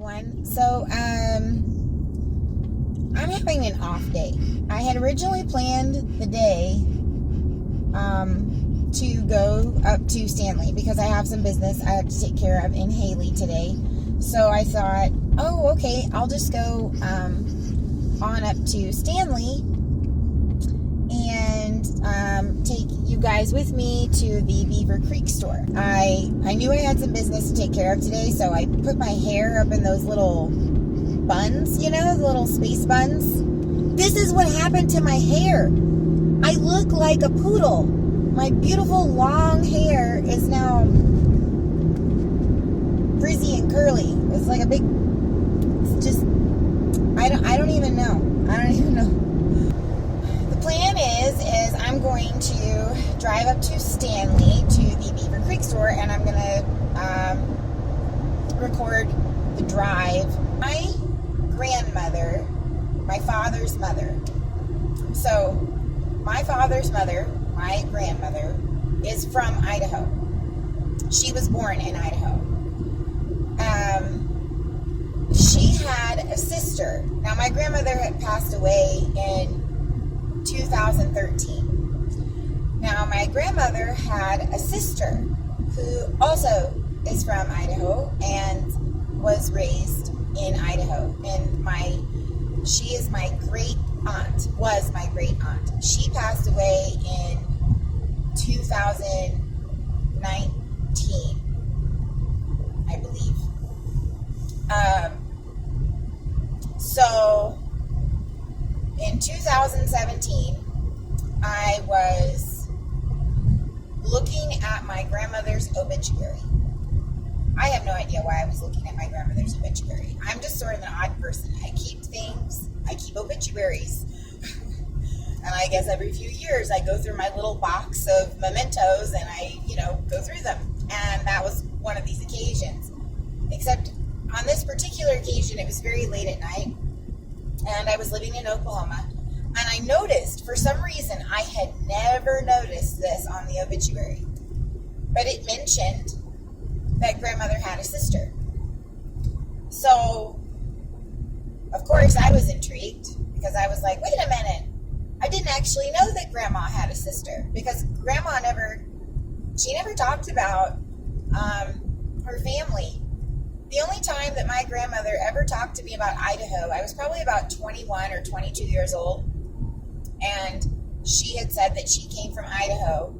everyone. So, I'm having an off day. I had originally planned the day to go up to Stanley because I have some business I have to take care of in Haley today. So I thought, oh, okay, I'll just go on up to Stanley and take you guys with me to the Beaver Creek store. I knew I had some business to take care of today, so I put my hair up in those little buns, you know, the little space buns. This is what happened to my hair. I look like a poodle. My beautiful long hair is now frizzy and curly. It's like a big, it's just, I don't even know. The plan is I'm going to drive up to Stanley to the Beaver Creek store, and I'm going to record the drive. My grandmother, my father's mother. So my father's mother, my grandmother, is from Idaho. She was born in Idaho. She had a sister. Now, my grandmother had passed away in 2013. Now, my grandmother had a sister who also is from Idaho and was raised in Idaho. And she is my great aunt, was my great aunt. She passed away in 2019, I believe. So in 2017, I was looking at my grandmother's obituary. I have no idea why I was looking at my grandmother's obituary. I'm just sort of an odd person. I keep obituaries. And I guess every few years I go through my little box of mementos and I, go through them. And that was one of these occasions. Except on this particular occasion, it was very late at night. And I was living in Oklahoma. And I noticed, for some reason, I had never noticed this on the obituary. But it mentioned that grandmother had a sister. So, of course, I was intrigued because I was like, wait a minute. I didn't actually know that grandma had a sister because grandma never talked about her family. The only time that my grandmother ever talked to me about Idaho, I was probably about 21 or 22 years old. And she had said that she came from Idaho.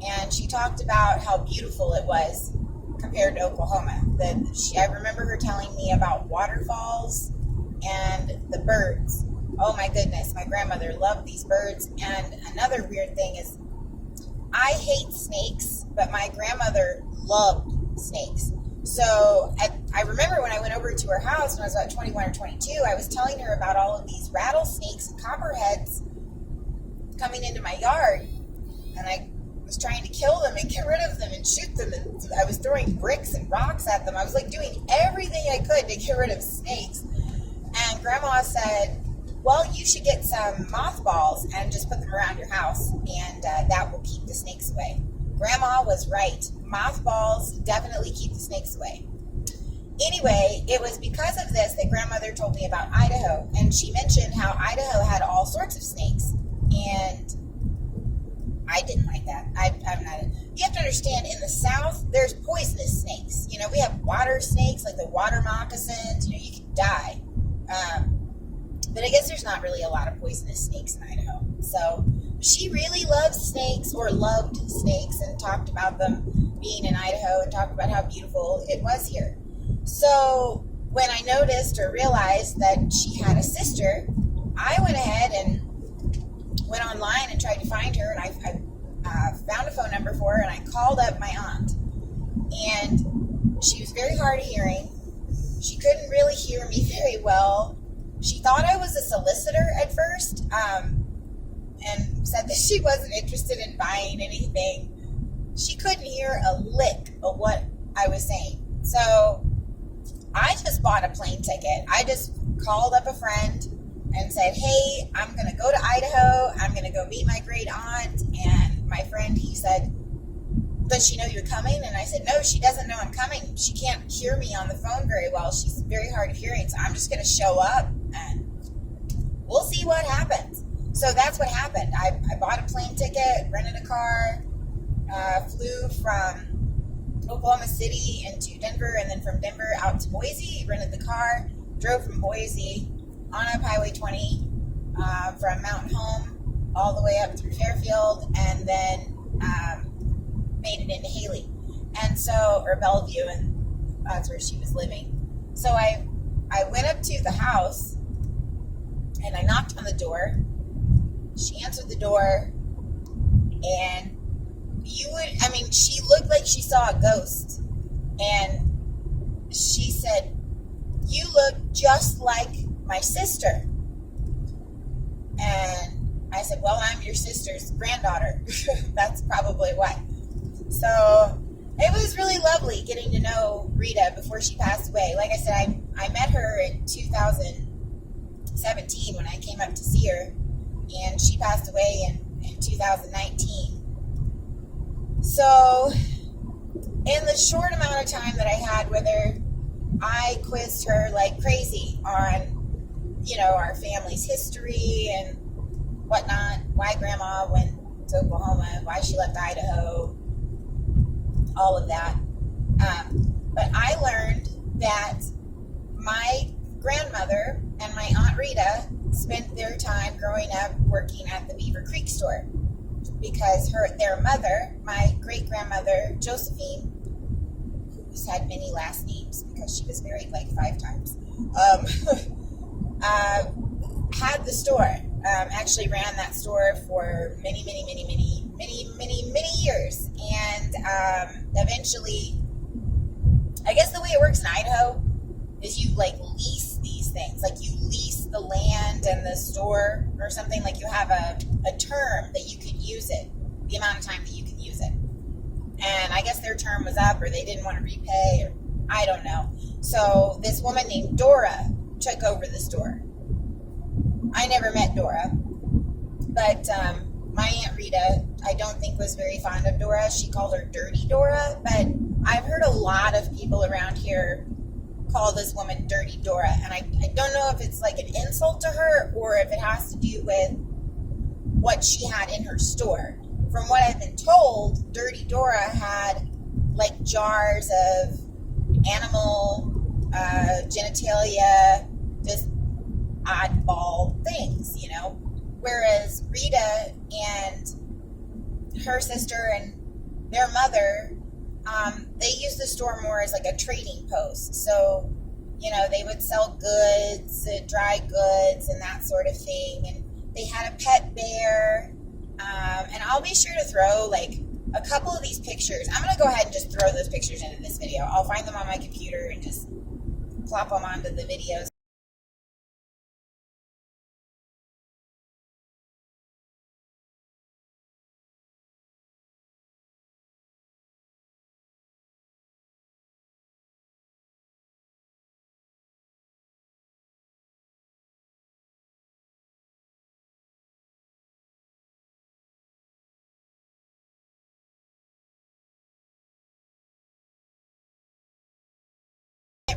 And she talked about how beautiful it was compared to Oklahoma. I remember her telling me about waterfalls and the birds. Oh my goodness, my grandmother loved these birds. And another weird thing is, I hate snakes, but my grandmother loved snakes. So I remember when I went over to her house when I was about 21 or 22, I was telling her about all of these rattlesnakes and copperheads coming into my yard. And I was trying to kill them and get rid of them and shoot them. And I was throwing bricks and rocks at them. I was like doing everything I could to get rid of snakes. And Grandma said, well, you should get some mothballs and just put them around your house, and that will keep the snakes away. Grandma was right. Mothballs definitely keep the snakes away. Anyway, it was because of this that grandmother told me about Idaho, and she mentioned how Idaho had all sorts of snakes, and I didn't like that. You have to understand, in the South, there's poisonous snakes. We have water snakes, like the water moccasins. You can die. But I guess there's not really a lot of poisonous snakes in Idaho. So she really loves snakes, or loved snakes, and talked about them being in Idaho and talked about how beautiful it was here. So when I noticed or realized that she had a sister, I went ahead and went online and tried to find her, and I found a phone number for her, and I called up my aunt. And she was very hard of hearing. She couldn't really hear me very well. She thought I was a solicitor at first, and said that she wasn't interested in buying anything. She couldn't hear a lick of what I was saying. So I just bought a plane ticket. I just called up a friend and said, hey, I'm going to go to Idaho. I'm going to go meet my great aunt. And my friend, he said, does she know you're coming? And I said, no, she doesn't know I'm coming. She can't hear me on the phone very well. She's very hard of hearing, so I'm just going to show up and we'll see what happens. So that's what happened. I bought a plane ticket, rented a car, flew from Oklahoma City into Denver, and then from Denver out to Boise, rented the car, drove from Boise on up Highway 20 from Mountain Home all the way up through Fairfield, and then made it into Haley, and so, or Bellevue, and that's where she was living. So I went up to the house and I knocked on the door. She answered the door, and she looked like she saw a ghost, and she said, "You look just like my sister." And I said, "Well, I'm your sister's granddaughter." That's probably why. So it was really lovely getting to know Rita before she passed away. Like I said, I met her in 2017 when I came up to see her, and she passed away in 2019. So in the short amount of time that I had with her, I quizzed her like crazy on, our family's history and whatnot, why Grandma went to Oklahoma, why she left Idaho, all of that. But I learned that my grandmother and my Aunt Rita spent their time growing up working at the Beaver Creek store, because their mother, my great-grandmother Josephine, who's had many last names because she was married like 5 times, had the store. Actually ran that store for many years, and eventually, I guess the way it works in Idaho is you lease these things, you lease the land and the store or something, you have a term that you can use it, the amount of time that you can use it, and I guess their term was up, or they didn't want to repay, or I don't know. So this woman named Dora took over the store. I never met Dora, but my Aunt Rita, I don't think was very fond of Dora. She called her Dirty Dora, but I've heard a lot of people around here call this woman Dirty Dora, and I don't know if it's an insult to her or if it has to do with what she had in her store. From what I've been told, Dirty Dora had jars of animal genitalia, just oddball things, whereas Rita and her sister and their mother, they used the store more as a trading post. So, they would sell goods, dry goods, and that sort of thing. And they had a pet bear. And I'll be sure to throw a couple of these pictures. I'm going to go ahead and just throw those pictures into this video. I'll find them on my computer and just plop them onto the videos.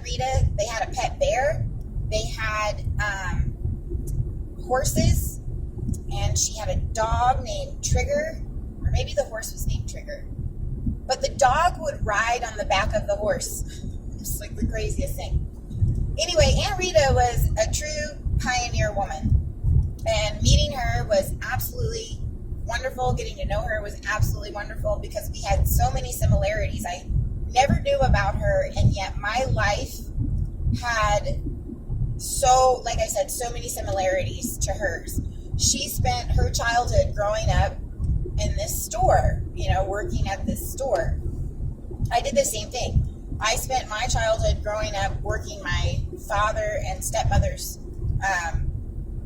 Rita, they had a pet bear, they had horses, and she had a dog named Trigger, or maybe the horse was named Trigger, but the dog would ride on the back of the horse. It's the craziest thing. Anyway, Aunt Rita was a true pioneer woman, and meeting her was absolutely wonderful. Getting to know her was absolutely wonderful because we had so many similarities. I never knew about her, and yet my life had so many similarities to hers. She spent her childhood growing up in this store, working at this store. I did the same thing. I spent my childhood growing up working my father and stepmother's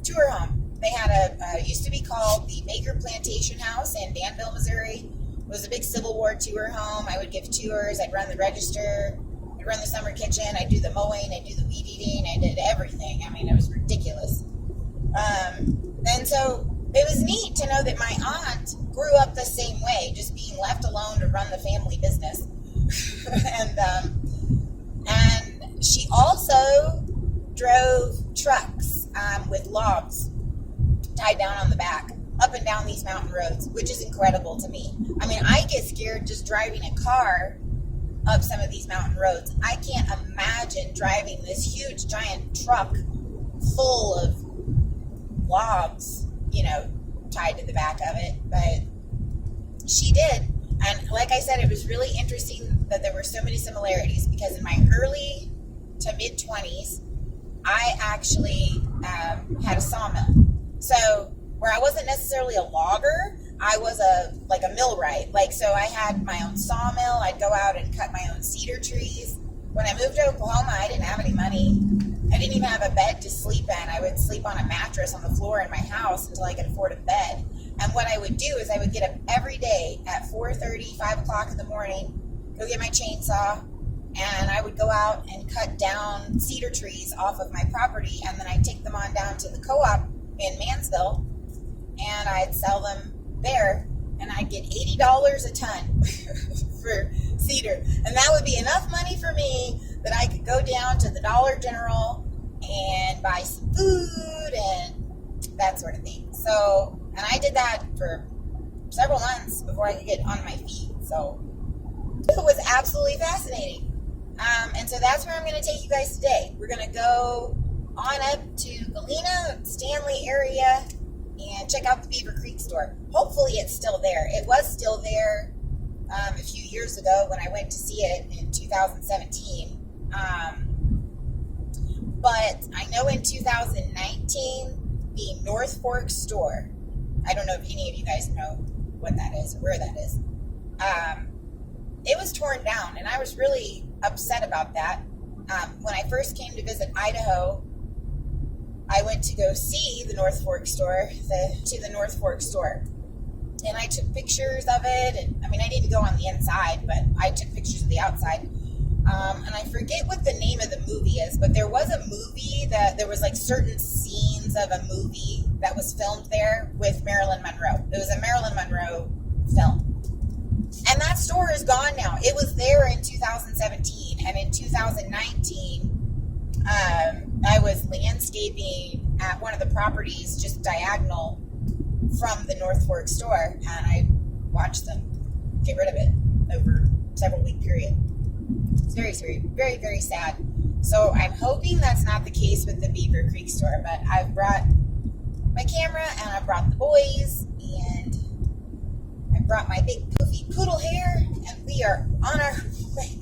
tour home. They had used to be called the Baker Plantation House in Danville, Missouri. It was a big Civil War tour home. I would give tours. I'd run the register. I'd run the summer kitchen. I'd do the mowing. I'd do the weed eating. I did everything. I mean, it was ridiculous. And so it was neat to know that my aunt grew up the same way, just being left alone to run the family business. And she also drove trucks with logs tied down on the back up and down these mountain roads, which is incredible to me. I mean, I get scared just driving a car up some of these mountain roads. I can't imagine driving this huge giant truck full of logs, tied to the back of it. But she did. And like I said, it was really interesting that there were so many similarities, because in my early to mid 20s, I actually had a sawmill. So where I wasn't necessarily a logger, I was a millwright. So I had my own sawmill. I'd go out and cut my own cedar trees. When I moved to Oklahoma, I didn't have any money. I didn't even have a bed to sleep in. I would sleep on a mattress on the floor in my house until I could afford a bed. And what I would do is I would get up every day at 4:30, 5 o'clock in the morning, go get my chainsaw, and I would go out and cut down cedar trees off of my property, and then I'd take them on down to the co-op in Mansville, and I'd sell them there, and I'd get $80 a ton for cedar. And that would be enough money for me that I could go down to the Dollar General and buy some food and that sort of thing. So, and I did that for several months before I could get on my feet. So it was absolutely fascinating. And so that's where I'm going to take you guys today. We're going to go on up to Galena, Stanley area, and check out the Beaver Creek store. Hopefully it's still there. It was still there a few years ago when I went to see it in 2017. But I know in 2019, the North Fork store, I don't know if any of you guys know what that is or where that is, it was torn down, and I was really upset about that. When I first came to visit Idaho, I went to go see the North Fork store, the North Fork store. And I took pictures of it, and I didn't go on the inside, but I took pictures of the outside. And I forget what the name of the movie is, but there was a movie there was certain scenes of a movie that was filmed there with Marilyn Monroe. It was a Marilyn Monroe film. And that store is gone now. It was there in 2017, and in 2019, I was landscaping at one of the properties just diagonal from the North Fork store, and I watched them get rid of it over a several week period. It's very, very, very sad. So I'm hoping that's not the case with the Beaver Creek store, but I've brought my camera, and I brought the boys, and I brought my big poofy poodle hair, and we are on our way.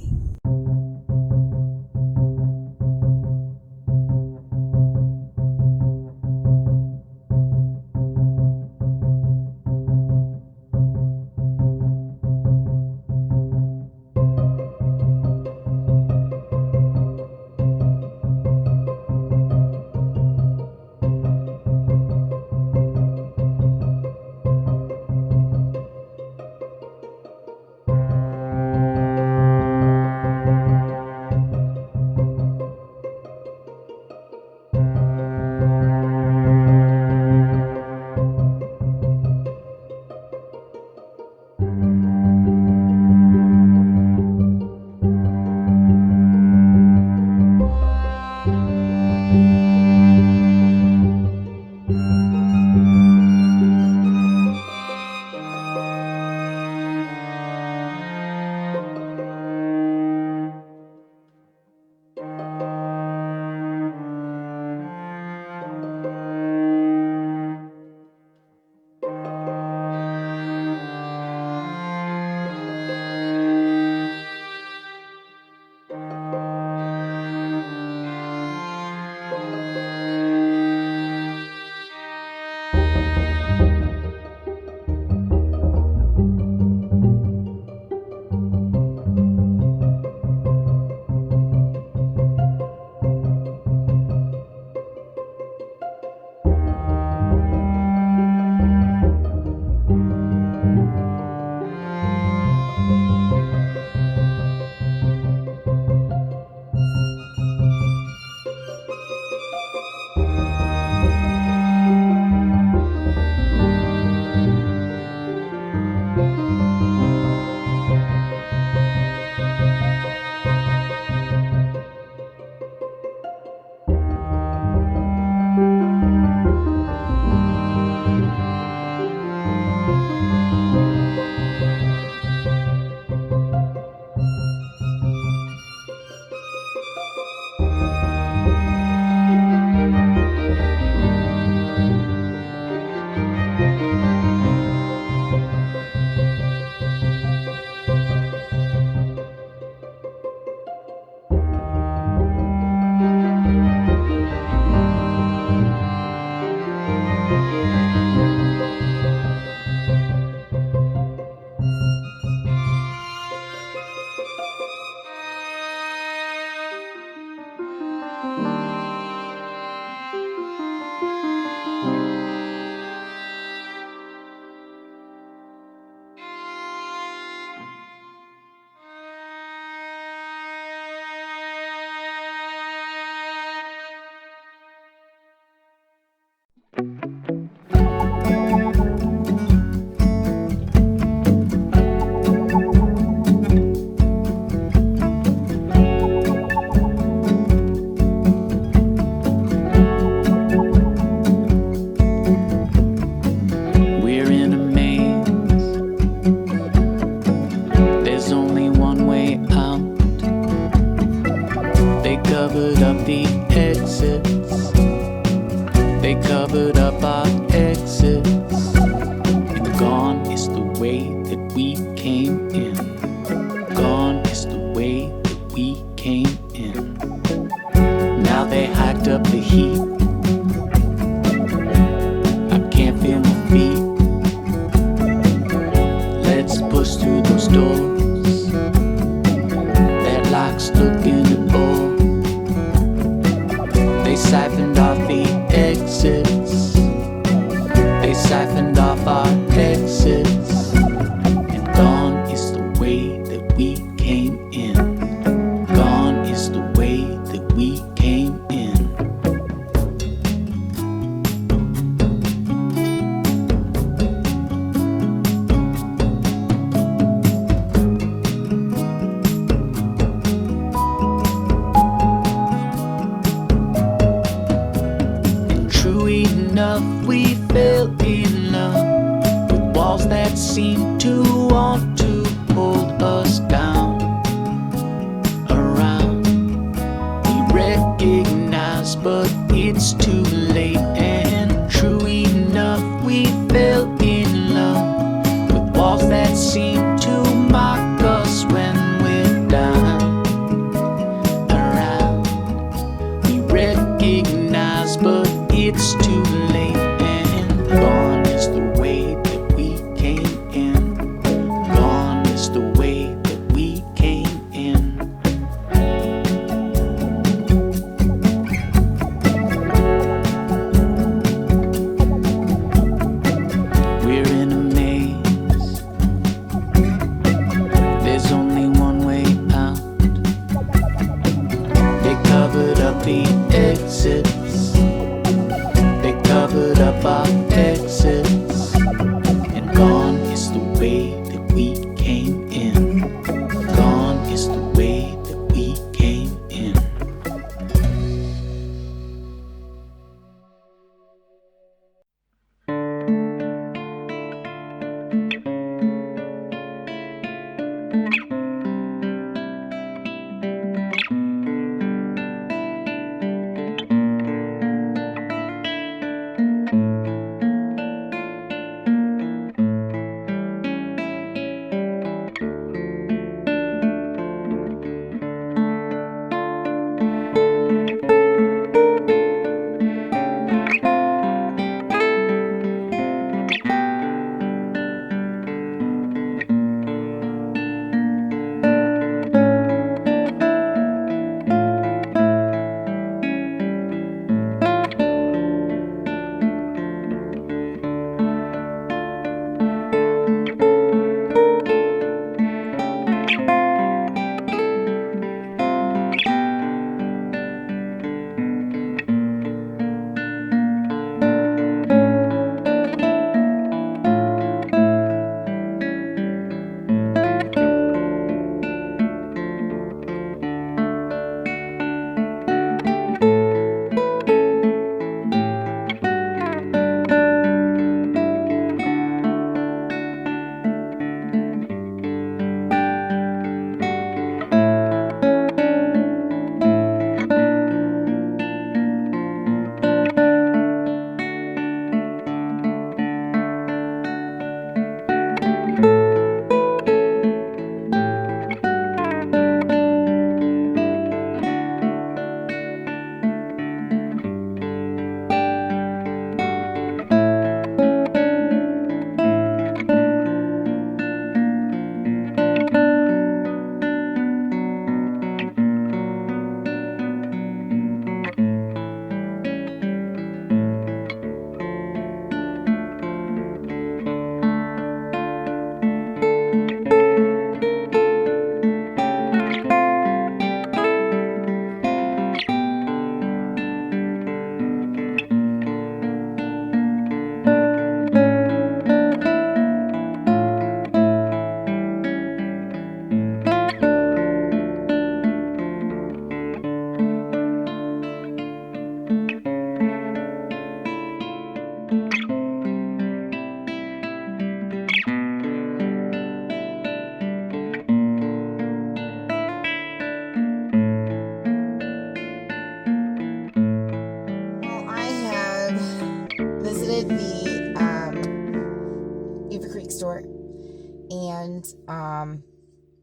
the exits. They covered up our exits. And gone is the way that we came in. Gone is the way that we came in. Now they hiked up the heat. I can't feel my feet. Let's push through those doors. That lock's looking at all. They siphoned off the exits. They siphoned off our exits. And gone is the way that we came in. Gone is the way that we came in. And true enough, we fell in love with walls that seemed to want to hold us down. Around, we recognize, but it's too late. And true enough, we fell in love with walls that seem to mock us when we're down. Around, we recognize, but it's too late. And gone is the way that we came in. Gone is the way that we came in. We're in a maze. There's only one way out. They covered up the exits. They covered up our exits. And gone is the way that we came in. Gone is the way that we came in.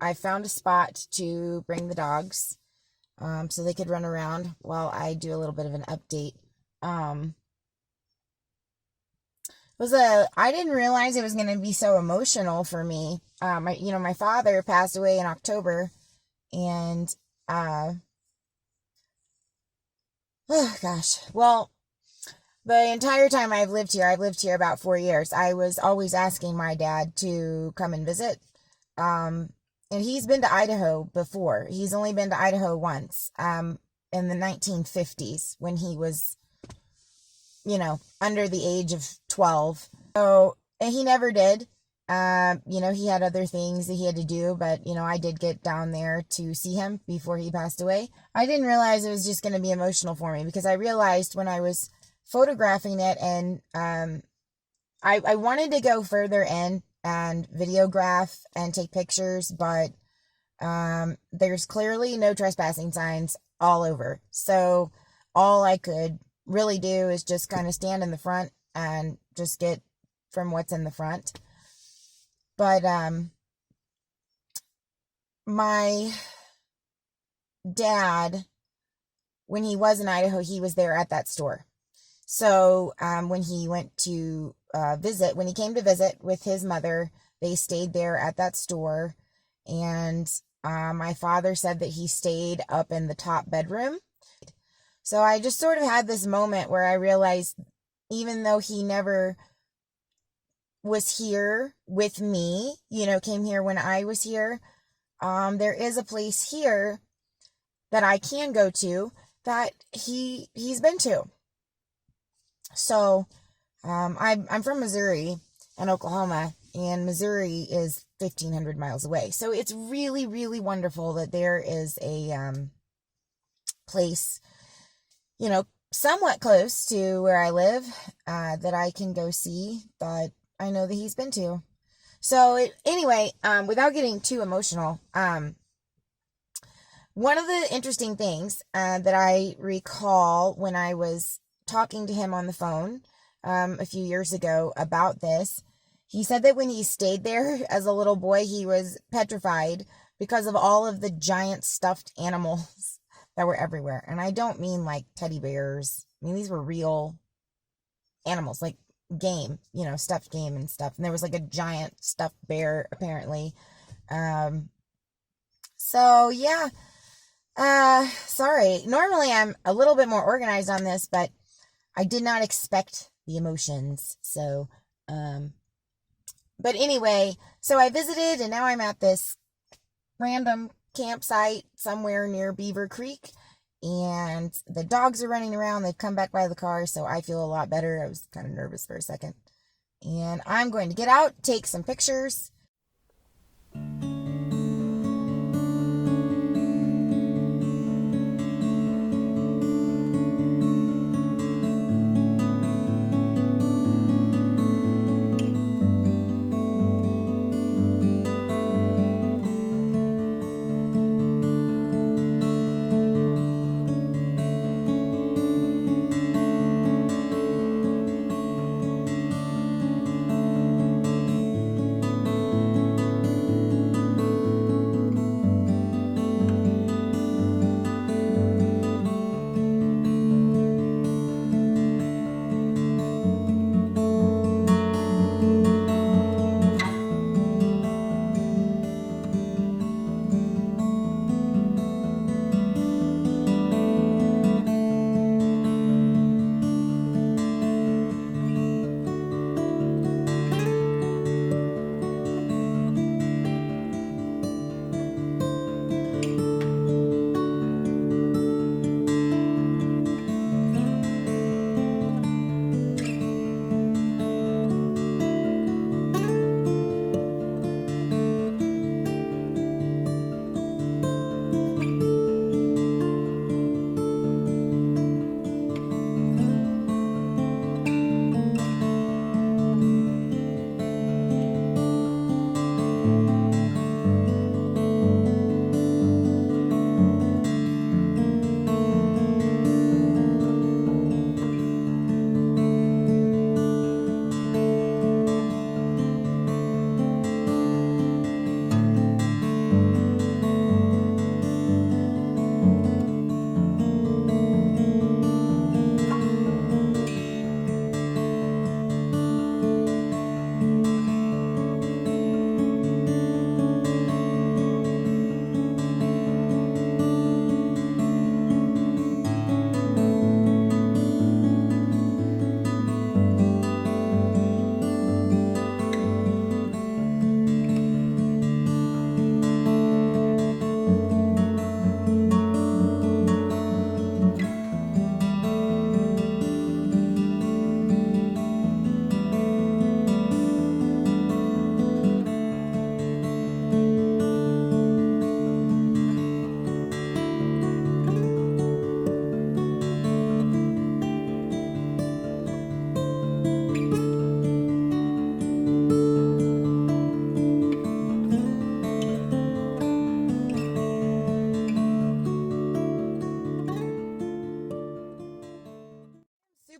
I found a spot to bring the dogs, so they could run around while I do a little bit of an update. I didn't realize it was going to be so emotional for me. My father passed away in October, and, oh gosh, well, the entire time I've lived here about 4 years, I was always asking my dad to come and visit. And he's been to Idaho before. He's only been to Idaho once, in the 1950s when he was, under the age of 12. So, and he never did. He had other things that he had to do, but, I did get down there to see him before he passed away. I didn't realize it was just going to be emotional for me, because I realized when I was photographing it, and I wanted to go further in and videograph and take pictures, but there's clearly no trespassing signs all over. So all I could really do is just kind of stand in the front and just get from what's in the front. But my dad, when he was in Idaho, he was there at that store. So when he went to when he came to visit with his mother, they stayed there at that store. And my father said that he stayed up in the top bedroom. So I just sort of had this moment where I realized, even though he never was here with me, came here when I was here, there is a place here that I can go to that he's been to. So, I'm from Missouri and Oklahoma, and Missouri is 1,500 miles away. So it's really, really wonderful that there is a, place, somewhat close to where I live, that I can go see, that I know that he's been to. So anyway, without getting too emotional, one of the interesting things, that I recall when I was talking to him on the phone a few years ago about this, he said that when he stayed there as a little boy, he was petrified because of all of the giant stuffed animals that were everywhere. And I don't mean like teddy bears. I mean, these were real animals, like game, stuffed game and stuff. And there was like a giant stuffed bear, apparently. So yeah, sorry. Normally I'm a little bit more organized on this, but I did not expect the emotions. So, but anyway, so I visited, and now I'm at this random campsite somewhere near Beaver Creek, and the dogs are running around. They've come back by the car, so I feel a lot better. I was kind of nervous for a second, and I'm going to get out, take some pictures.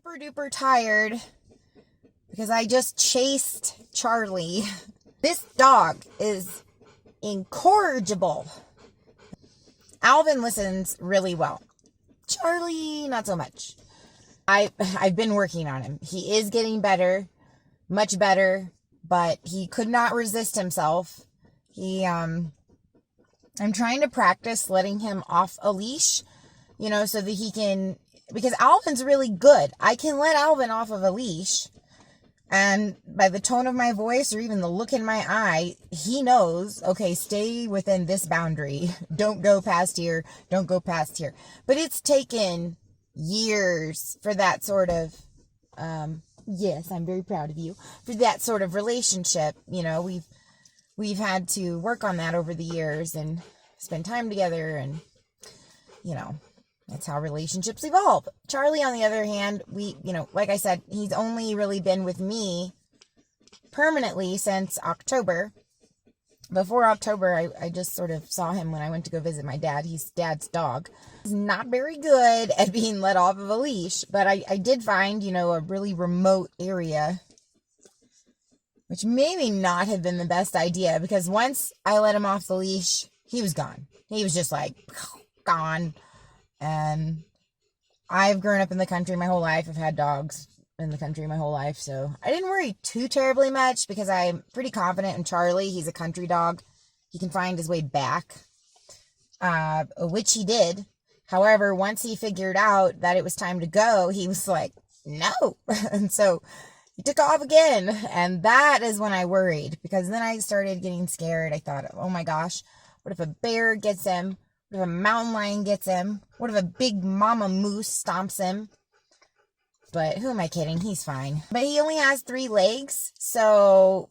super duper tired because I just chased Charlie. This dog is incorrigible. Alvin listens really well. Charlie, not so much. I've been working on him. He is getting better, much better, but he could not resist himself. I'm trying to practice letting him off a leash, so that he can, because Alvin's really good. I can let Alvin off of a leash, and by the tone of my voice or even the look in my eye, he knows, okay, stay within this boundary. Don't go past here. Don't go past here. But it's taken years for that sort of, yes, I'm very proud of you, for that sort of relationship. We've had to work on that over the years and spend time together, and, that's how relationships evolve. Charlie, on the other hand, like I said, he's only really been with me permanently since October. Before October, I just sort of saw him when I went to go visit my dad. He's Dad's dog. He's not very good at being let off of a leash, but I did find, a really remote area, which maybe not have been the best idea, because once I let him off the leash, he was gone. He was just like, gone. And I've grown up in the country my whole life. I've had dogs in the country my whole life, so I didn't worry too terribly much because I'm pretty confident in Charlie. He's a country dog. He can find his way back, which he did. However, once he figured out that it was time to go, he was like, no. And so he took off again. And that is when I worried, because then I started getting scared. I thought, oh my gosh, what if a bear gets him? What if a mountain lion gets him? What if a big mama moose stomps him? But who am I kidding? He's fine. But he only has 3 legs. So,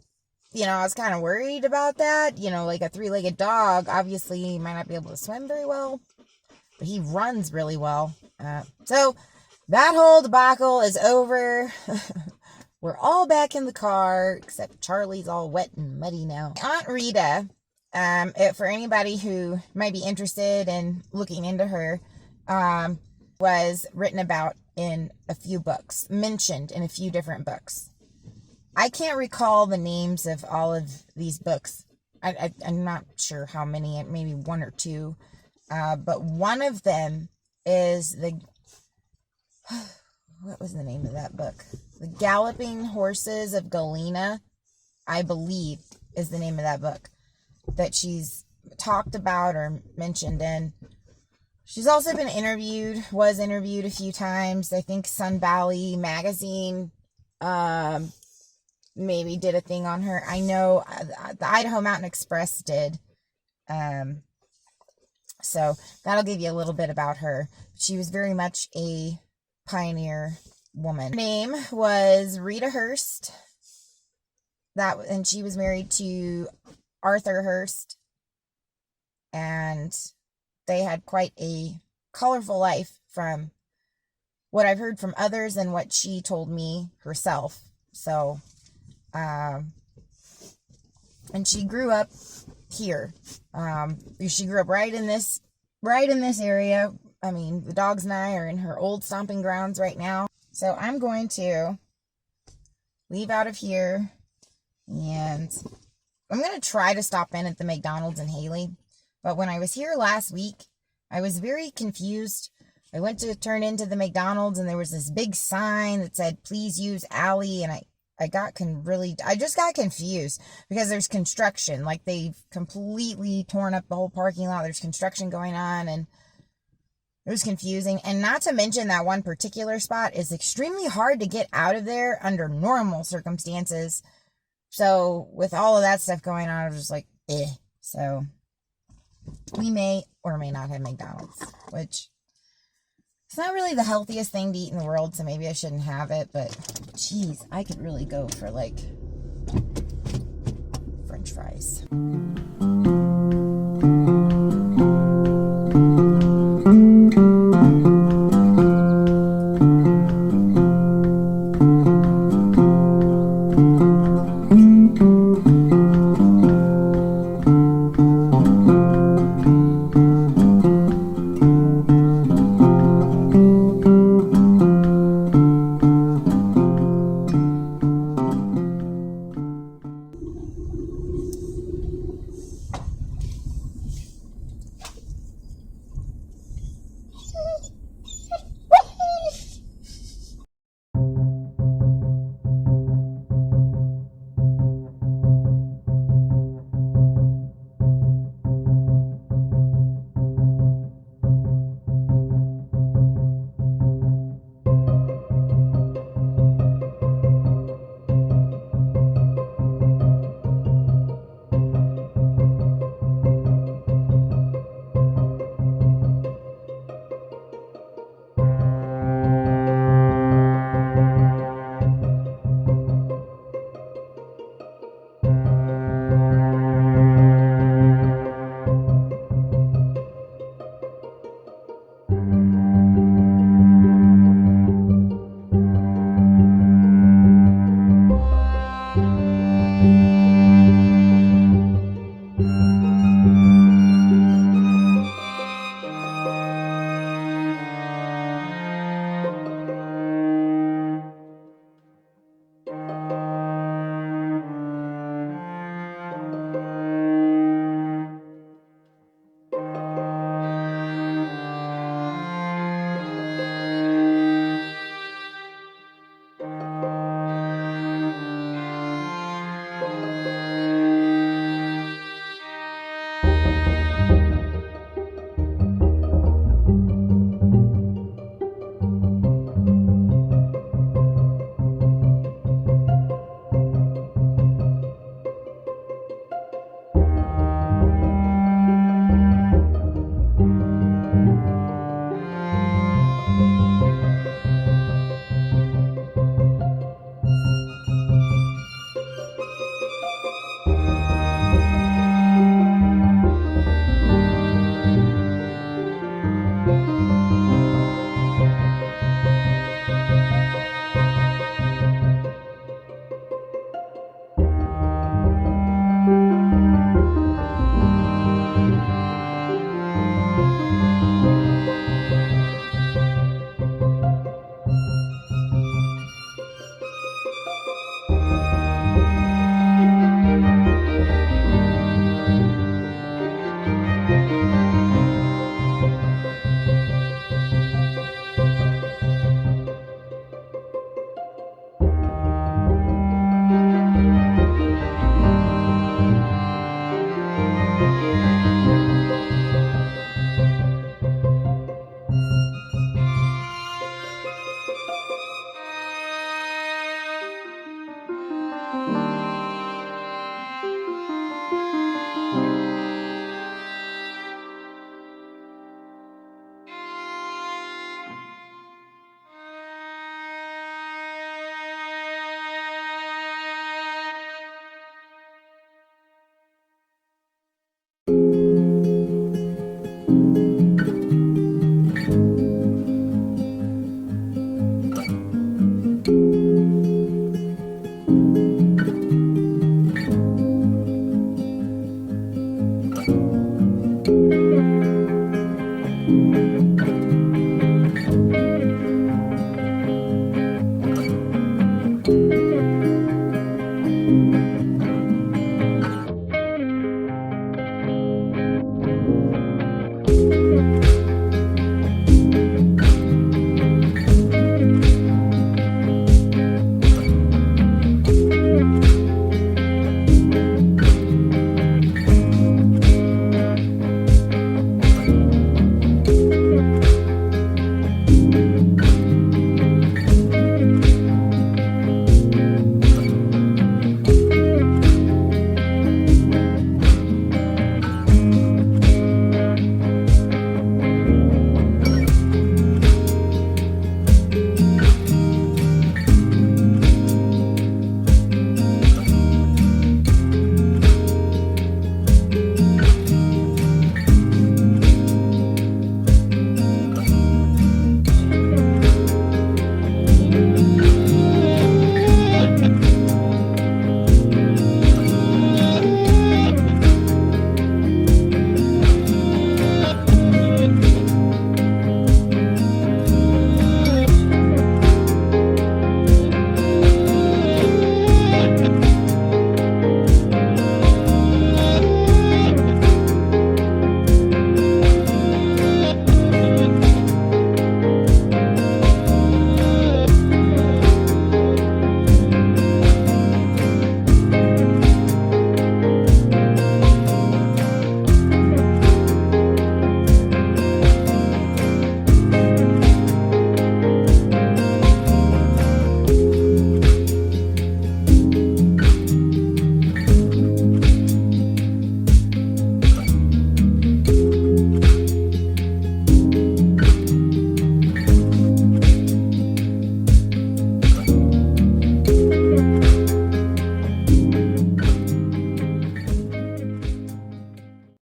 I was kind of worried about that. Like a 3-legged dog, obviously he might not be able to swim very well, but he runs really well. So that whole debacle is over. We're all back in the car, except Charlie's all wet and muddy now. Aunt Rita, for anybody who might be interested in looking into her, was written about in a few books, mentioned in a few different books. I can't recall the names of all of these books. I'm not sure how many, maybe 1 or 2. But one of them is what was the name of that book? The Galloping Horses of Galena, I believe, is the name of that book that she's talked about or mentioned in. She's also been was interviewed a few times. I think Sun Valley magazine maybe did a thing on her. I know the Idaho Mountain Express did. So that'll give you a little bit about her. She was very much a pioneer woman. Her name was Rita Hurst. And she was married to Arthur Hurst. And they had quite a colorful life from what I've heard from others and what she told me herself. So, and she grew up here. She grew up right in this area. I mean, the dogs and I are in her old stomping grounds right now. So I'm going to leave out of here, and I'm going to try to stop in at the McDonald's in Haley. But when I was here last week, I was very confused. I went to turn into the McDonald's, and there was this big sign that said, please use alley. And I just got confused because there's construction. Like, they've completely torn up the whole parking lot. There's construction going on, and it was confusing. And not to mention that one particular spot is extremely hard to get out of there under normal circumstances. So with all of that stuff going on, I was just like, eh. So we may or may not have McDonald's, which it's not really the healthiest thing to eat in the world, so maybe I shouldn't have it. But geez, I could really go for like French fries.